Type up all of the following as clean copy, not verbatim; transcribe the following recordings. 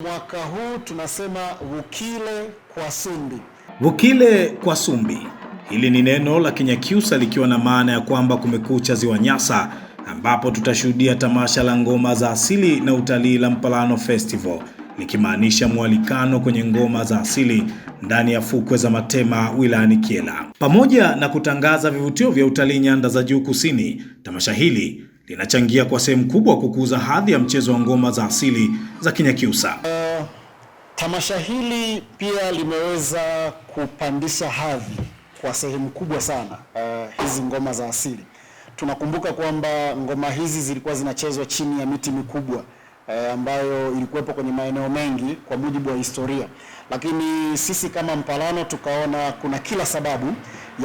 Mwaka huu tunasema Vukile kwa Sumbi. Vukile kwa Sumbi. Hili ni neno la Kinyakyusa likiwa na maana ya kwamba kumekucha Ziwa Nyasa, ambapo tutashuhudia tamasha la ngoma za asili na utalii la Mpalano Festival, likimaanisha mwalikano kwenye ngoma za asili ndani ya fukwe za Matema wilayani Kyela. Pamoja na kutangaza vivutio vya utalii nyanda za juu kusini, tamasha hili linachangia kwa sehemu kubwa kukuza hadhi ya mchezo wa ngoma za asili za Kinyakyusa. Tamasha hili pia limeweza kupandisha hadhi kwa sehemu kubwa sana hizi ngoma za asili. Tunakumbuka kwamba ngoma hizi zilikuwa zinachezwa chini ya miti mikubwa ambayo ilikuwepo kwenye maeneo mengi kwa mujibu wa historia. Lakini sisi kama Mpalano tukaona kuna kila sababu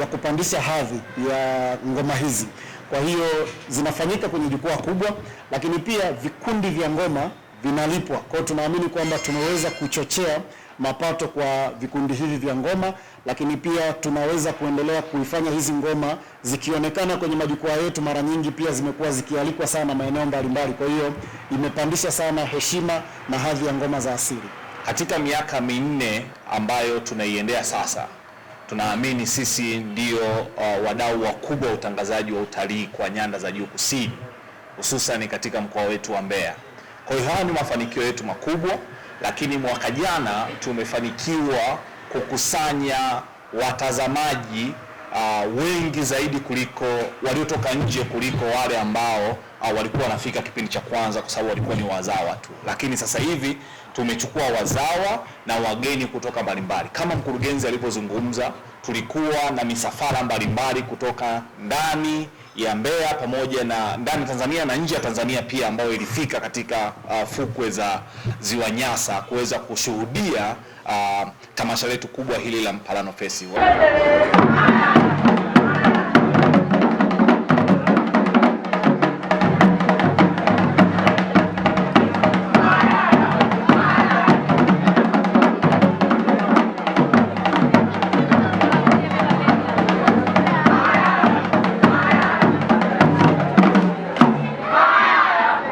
ya kupandisha hadhi ya ngoma hizi. Kwa hiyo zinafanyika kwenye jukwaa kubwa, lakini pia vikundi vya ngoma vinalipwa. Kwa hiyo tunaamini kwamba tumeweza kuchochea mapato kwa vikundi hivi vya ngoma, lakini pia tunaweza kuendelea kuifanya hizi ngoma zikionekana kwenye majukwaa yetu. Mara nyingi pia zimekuwa zikialikwa sana maeneo mbalimbali. Kwa hiyo imepandisha sana heshima na hadhi ya ngoma za asili. Katika miaka minne ambayo tunaiendea sasa, tunaamini sisi ndio wadau wakubwa wa utangazaji wa utalii kwa nyanda za juu kusini, hususan katika mkoa wetu wa Mbeya. Kwa hiyo haya ni mafanikio yetu makubwa, lakini mwaka jana tumefanikiwa kukusanya watazamaji wengi zaidi kuliko waliotoka nje kuliko wale ambao walikuwa wanafika kipindi cha kwanza, kwa sababu walikuwa ni wazawa tu. Lakini sasa hivi tumechukua wazawa na wageni kutoka mbalimbali. Kama mkurugenzi alipozungumza, tulikuwa na misafara mbalimbali kutoka ndani ya Mbeya pamoja na ndani Tanzania na nje ya Tanzania pia, ambayo ilifika katika fukwe za Ziwa Nyasa kuweza kushuhudia tamasha letu kubwa hili la Mpalano Festival.